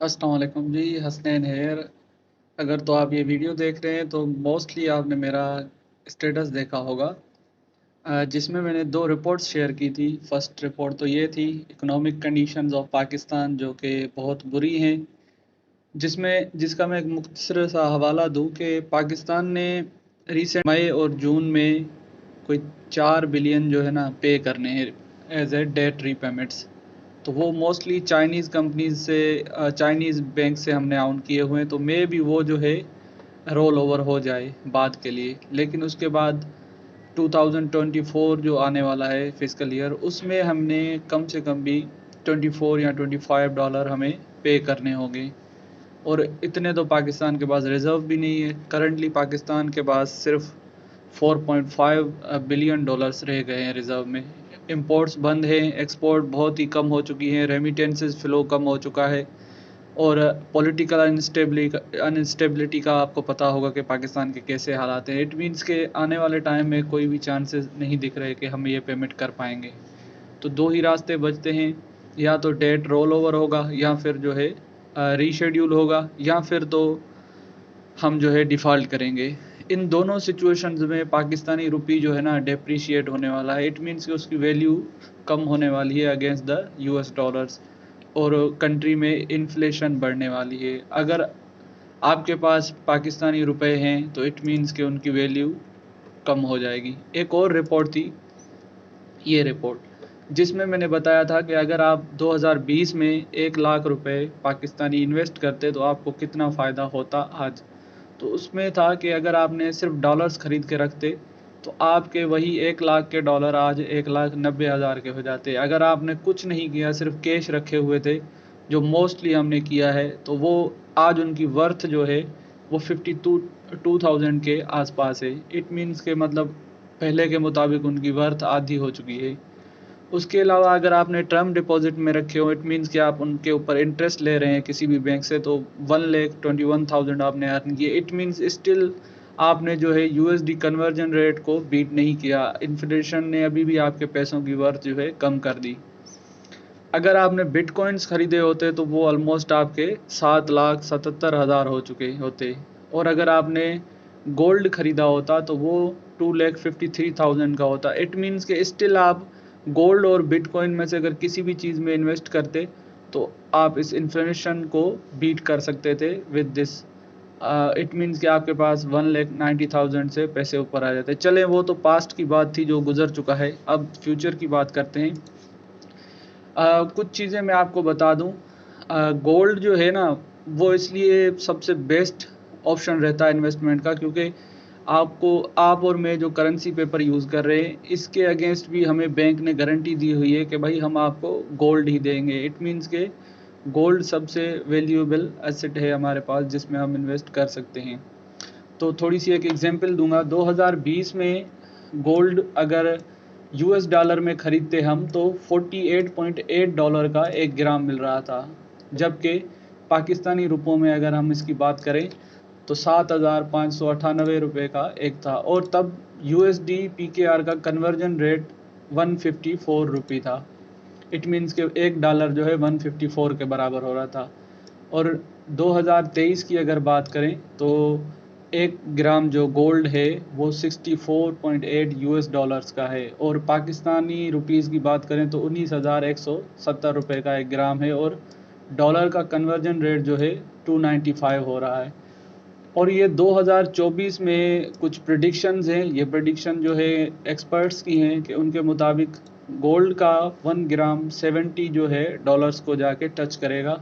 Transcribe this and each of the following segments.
अस्सलाम वालेकुम जी, हसनैन हेयर। अगर तो आप ये वीडियो देख रहे हैं तो मोस्टली आपने मेरा स्टेटस देखा होगा, जिसमें मैंने दो रिपोर्ट्स शेयर की थी। फर्स्ट रिपोर्ट तो ये थी इकोनॉमिक कंडीशंस ऑफ पाकिस्तान, जो कि बहुत बुरी हैं, जिसका मैं एक मुख्तसर सा हवाला दूं कि पाकिस्तान ने रिसेंट मई और जून में कोई 4 बिलियन जो है ना पे करने हैं एज ए डेट रीपेमेंट्स। तो वो मोस्टली चाइनीज़ कंपनीज से, चाइनीज़ बैंक से हमने आउट किए हुए हैं, तो मे भी वो जो है रोल ओवर हो जाए बाद के लिए। लेकिन उसके बाद 2024 जो आने वाला है फिस्कल ईयर, उसमें हमने कम से कम भी 24 या $25 हमें पे करने होंगे। और इतने तो पाकिस्तान के पास रिज़र्व भी नहीं है। करंटली पाकिस्तान के पास सिर्फ 4.5 बिलियन डॉलर्स रह गए हैं रिज़र्व में। इंपोर्ट्स बंद हैं, एक्सपोर्ट बहुत ही कम हो चुकी हैं, रेमिटेंसेस फ़्लो कम हो चुका है। और पॉलिटिकल अनस्टेबिलिटी का आपको पता होगा कि पाकिस्तान के कैसे हालात हैं। इट मीन्स के आने वाले टाइम में कोई भी चांसेस नहीं दिख रहे कि हम ये पेमेंट कर पाएंगे। तो दो ही रास्ते बचते हैं, या तो डेट रोल ओवर होगा, या फिर जो है रीशेड्यूल होगा, या फिर तो हम जो है डिफ़ॉल्ट करेंगे। इन दोनों सिचुएशंस में पाकिस्तानी रुपी जो है ना डेप्रिशिएट होने वाला है। इट मीन्स कि उसकी वैल्यू कम होने वाली है अगेंस्ट द यूएस डॉलर्स, और कंट्री में इन्फ्लेशन बढ़ने वाली है। अगर आपके पास पाकिस्तानी रुपए हैं तो इट मीन्स कि उनकी वैल्यू कम हो जाएगी। एक और रिपोर्ट थी, ये रिपोर्ट, जिसमें मैंने बताया था कि अगर आप 2020 में 1 लाख रुपए पाकिस्तानी इन्वेस्ट करते तो आपको कितना फ़ायदा होता आज। तो उसमें था कि अगर आपने सिर्फ डॉलर्स खरीद के रखते तो आपके वही 1 लाख के डॉलर आज 1,90,000 के हो जाते। अगर आपने कुछ नहीं किया, सिर्फ कैश रखे हुए थे, जो मोस्टली हमने किया है, तो वो आज उनकी वर्थ जो है वो 52,000 के आसपास है। इट मीन्स के मतलब पहले के मुताबिक उनकी वर्थ आधी हो चुकी है। उसके अलावा अगर आपने टर्म डिपॉजिट में रखे हो, इट मीन्स कि आप उनके ऊपर इंटरेस्ट ले रहे हैं किसी भी बैंक से, तो 1,21,000 आपने अर्न किए। इट मीन्स स्टिल आपने जो है यूएसडी कन्वर्जन रेट को बीट नहीं किया। इन्फ्लेशन ने अभी भी आपके पैसों की वर्थ जो है कम कर दी। अगर आपने बिटकॉइंस खरीदे होते तो वो ऑलमोस्ट आपके 7,77,000 हो चुके होते। और अगर आपने गोल्ड खरीदा होता तो वो 2,53,000 का होता। इट मीन्स के स्टिल आप गोल्ड और बिटकॉइन में से अगर किसी भी चीज़ में इन्वेस्ट करते तो आप इस इन्फ्लेशन को बीट कर सकते थे विद दिस। इट मीन्स कि आपके पास 1,90,000 से पैसे ऊपर आ जाते। चलें, वो तो पास्ट की बात थी जो गुजर चुका है। अब फ्यूचर की बात करते हैं। कुछ चीज़ें मैं आपको बता दूं। गोल्ड जो है ना, वो इसलिए सबसे बेस्ट ऑप्शन रहता है इन्वेस्टमेंट का, क्योंकि आप और मैं जो करेंसी पेपर यूज़ कर रहे हैं, इसके अगेंस्ट भी हमें बैंक ने गारंटी दी हुई है कि भाई हम आपको गोल्ड ही देंगे। इट मीन्स के गोल्ड सबसे वैल्यूएबल एसेट है हमारे पास, जिसमें हम इन्वेस्ट कर सकते हैं। तो थोड़ी सी एक एग्जांपल दूंगा। 2020 में गोल्ड अगर यूएस डॉलर में ख़रीदते हम तो $48.8 का 1 ग्राम मिल रहा था, जबकि पाकिस्तानी रुपयों में अगर हम इसकी बात करें तो 7,598 रुपये का एक था। और तब यूएसडी पीकेआर का कन्वर्जन रेट 154 रुपये था। इट मीन्स के $1 जो है 154 के बराबर हो रहा था। और 2023 की अगर बात करें तो 1 ग्राम जो गोल्ड है वो 64.8 यूएस डॉलर्स का है। और पाकिस्तानी रुपीज़ की बात करें तो 19,170 रुपये का 1 ग्राम है। और डॉलर का कन्वर्जन रेट जो है 295 हो रहा है। और ये 2024 में कुछ प्रिडिक्शंस हैं। ये प्रिडिक्शन जो है एक्सपर्ट्स की हैं कि उनके मुताबिक गोल्ड का 1 ग्राम 70 जो है डॉलर्स को जाके टच करेगा।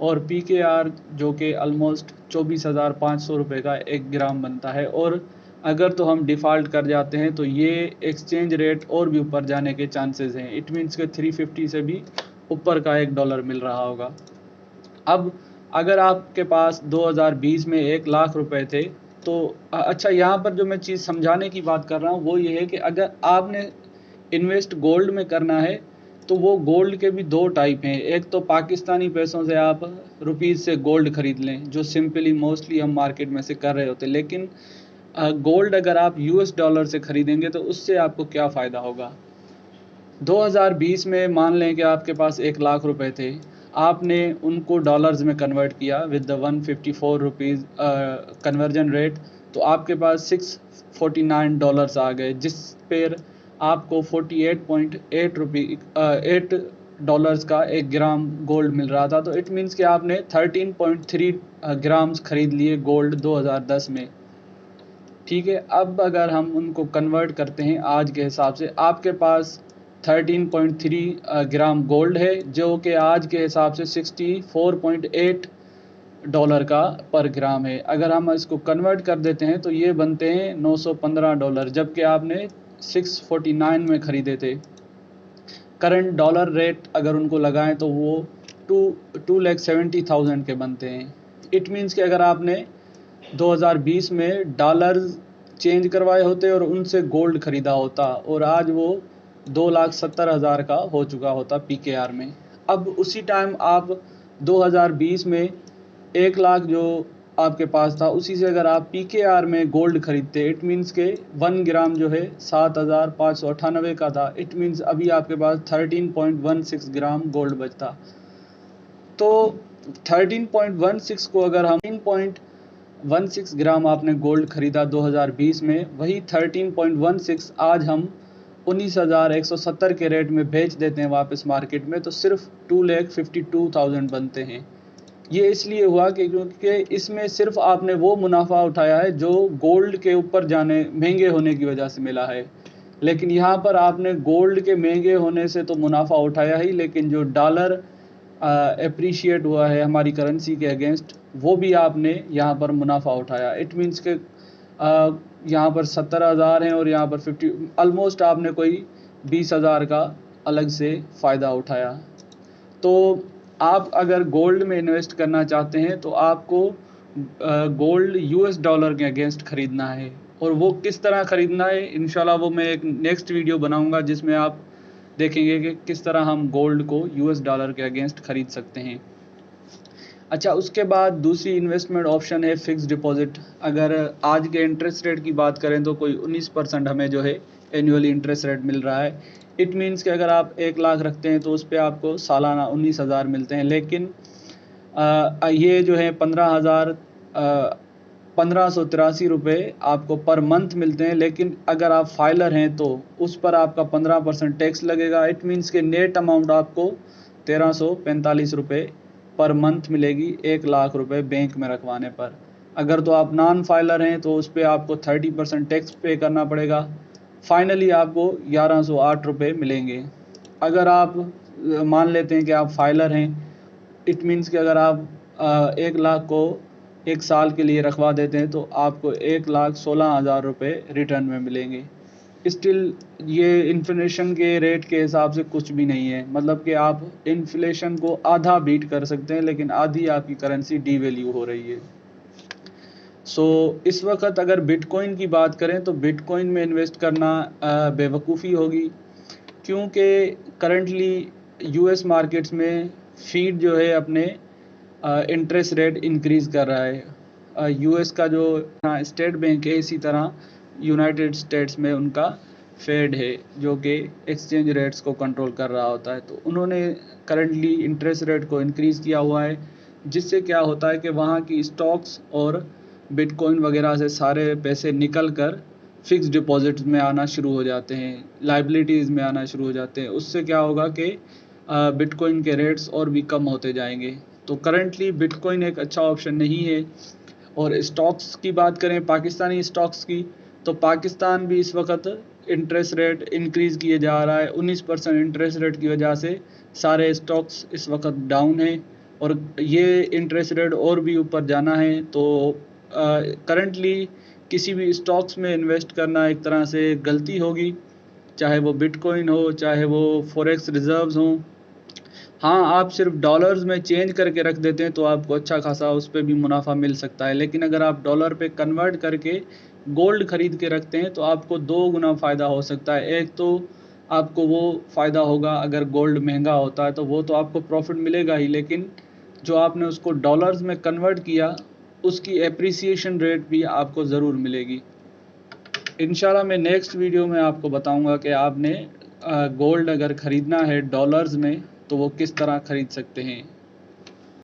और पीकेआर जो कि ऑलमोस्ट 24,500 रुपये का 1 ग्राम बनता है। और अगर तो हम डिफ़ॉल्ट कर जाते हैं तो ये एक्सचेंज रेट और भी ऊपर जाने के चांसेस हैं। इट मीन्स के 350 से भी ऊपर का $1 मिल रहा होगा। अब अगर आपके पास 2020 में 1 लाख रुपए थे तो अच्छा, यहाँ पर जो मैं चीज़ समझाने की बात कर रहा हूँ वो ये है कि अगर आपने इन्वेस्ट गोल्ड में करना है तो वो गोल्ड के भी दो टाइप हैं। एक तो पाकिस्तानी पैसों से आप रुपीज़ से गोल्ड खरीद लें, जो सिंपली मोस्टली हम मार्केट में से कर रहे होते। लेकिन गोल्ड अगर आप यूएस डॉलर से खरीदेंगे तो उससे आपको क्या फ़ायदा होगा। 2020 में मान लें कि आपके पास 1 लाख रुपए थे, आपने उनको डॉलर्स में कन्वर्ट किया with the 154 rupees conversion rate, तो आपके पास $649 आ गए, जिस पर आपको 48.8 $8 का 1 ग्राम गोल्ड मिल रहा था। तो इट मीन्स कि आपने 13.3 ग्राम्स खरीद लिए गोल्ड 2010 में। ठीक है, अब अगर हम उनको कन्वर्ट करते हैं आज के हिसाब से, आपके पास 13.3 ग्राम गोल्ड है, जो कि आज के हिसाब से $64.8 का पर ग्राम है। अगर हम इसको कन्वर्ट कर देते हैं तो ये बनते हैं $915, जबकि आपने 649 में ख़रीदे थे। करंट डॉलर रेट अगर उनको लगाएं तो वो 2,70,000 के बनते हैं। इट मीन्स कि अगर आपने 2020 में डॉलर चेंज करवाए होते और उनसे गोल्ड ख़रीदा होता, और आज वो 2,70,000 का हो चुका होता PKR में। अब उसी टाइम आप 2020 में 1 लाख जो आपके पास था, उसी से अगर आप PKR में गोल्ड खरीदते, इट मीन्स के 1 ग्राम जो है 7,598 का था। इट मीन्स अभी आपके पास 13.16 ग्राम गोल्ड बचता। तो 13.16 को अगर हम 13.16 ग्राम आपने गोल्ड खरीदा 2020 में, वही 13.16 आज हम 19,170 के रेट में बेच देते हैं वापस मार्केट में, तो सिर्फ 2,52,000 बनते हैं। ये इसलिए हुआ कि क्योंकि इसमें सिर्फ आपने वो मुनाफा उठाया है जो गोल्ड के ऊपर जाने महंगे होने की वजह से मिला है। लेकिन यहाँ पर आपने गोल्ड के महंगे होने से तो मुनाफा उठाया ही, लेकिन जो डॉलर एप्रिशिएट हुआ है हमारी करेंसी के अगेंस्ट, वो भी आपने यहाँ पर मुनाफा उठाया। इट मीन्स के यहाँ पर 70,000 हैं और यहाँ पर 50, ऑलमोस्ट आपने कोई 20,000 का अलग से फ़ायदा उठाया। तो आप अगर गोल्ड में इन्वेस्ट करना चाहते हैं तो आपको गोल्ड US डॉलर के अगेंस्ट ख़रीदना है, और वो किस तरह ख़रीदना है इंशाल्लाह वो मैं एक नेक्स्ट वीडियो बनाऊंगा, जिसमें आप देखेंगे कि किस तरह हम गोल्ड को US डॉलर के अगेंस्ट ख़रीद सकते हैं। अच्छा, उसके बाद दूसरी इन्वेस्टमेंट ऑप्शन है फ़िक्स डिपॉज़िट। अगर आज के इंटरेस्ट रेट की बात करें तो कोई 19% हमें जो है एनुअली इंटरेस्ट रेट मिल रहा है। इट मीन्स कि अगर आप 1 लाख रखते हैं तो उस पर आपको सालाना 19,000 मिलते हैं। लेकिन ये जो है 1583 रुपये आपको पर मंथ मिलते हैं। लेकिन अगर आप फाइलर हैं तो उस पर आपका 15% टैक्स लगेगा। इट मीन्स के नेट अमाउंट आपको 1,345 रुपये पर मंथ मिलेगी 1 लाख रुपए बैंक में रखवाने पर। अगर तो आप नॉन फाइलर हैं तो उस पर आपको 30% टैक्स पे करना पड़ेगा। फाइनली आपको 1,108 रुपये मिलेंगे। अगर आप मान लेते हैं कि आप फाइलर हैं, इट मीन्स कि अगर आप 1 लाख को 1 साल के लिए रखवा देते हैं तो आपको 1,16,000 रुपये रिटर्न में मिलेंगे। स्टिल ये इन्फ्लेशन के रेट के हिसाब से कुछ भी नहीं है, मतलब कि आप इन्फ्लेशन को आधा बीट कर सकते हैं, लेकिन आधी आपकी करेंसी डीवैल्यू हो रही है। इस वक्त अगर बिटकॉइन की बात करें तो बिटकॉइन में इन्वेस्ट करना बेवकूफ़ी होगी, क्योंकि करंटली US मार्केट्स में फीड जो है अपने इंटरेस्ट रेट इंक्रीज़ कर रहा है। US का जो स्टेट बैंक है, इसी तरह यूनाइटेड स्टेट्स में उनका फेड है जो कि एक्सचेंज रेट्स को कंट्रोल कर रहा होता है। तो उन्होंने करंटली इंटरेस्ट रेट को इंक्रीज़ किया हुआ है, जिससे क्या होता है कि वहाँ की स्टॉक्स और बिटकॉइन वगैरह से सारे पैसे निकल कर फिक्स डिपॉजिट में आना शुरू हो जाते हैं, लाइबिलिटीज़ में आना शुरू हो जाते हैं। उससे क्या होगा कि बिटकॉइन के रेट्स और भी कम होते जाएंगे। तो करंटली बिटकॉइन एक अच्छा ऑप्शन नहीं है। और स्टॉक्स की बात करें पाकिस्तानी स्टॉक्स की, तो पाकिस्तान भी इस वक्त इंटरेस्ट रेट इंक्रीज़ किए जा रहा है। 19% इंटरेस्ट रेट की वजह से सारे स्टॉक्स इस वक्त डाउन हैं, और ये इंटरेस्ट रेट और भी ऊपर जाना है। तो करंटली किसी भी स्टॉक्स में इन्वेस्ट करना एक तरह से गलती होगी, चाहे वो बिटकॉइन हो, चाहे वो फॉरेक्स रिजर्व्स हों। हाँ, आप सिर्फ डॉलर्स में चेंज करके रख देते हैं तो आपको अच्छा खासा उस पर भी मुनाफा मिल सकता है। लेकिन अगर आप डॉलर पे कन्वर्ट करके गोल्ड ख़रीद के रखते हैं तो आपको 2 गुना फ़ायदा हो सकता है। एक तो आपको वो फ़ायदा होगा, अगर गोल्ड महंगा होता है तो वो तो आपको प्रॉफिट मिलेगा ही, लेकिन जो आपने उसको डॉलर्स में कन्वर्ट किया उसकी एप्रिसिएशन रेट भी आपको ज़रूर मिलेगी। इंशाल्लाह मैं नेक्स्ट वीडियो में आपको बताऊंगा कि आपने गोल्ड अगर ख़रीदना है डॉलर्स में तो वो किस तरह ख़रीद सकते हैं।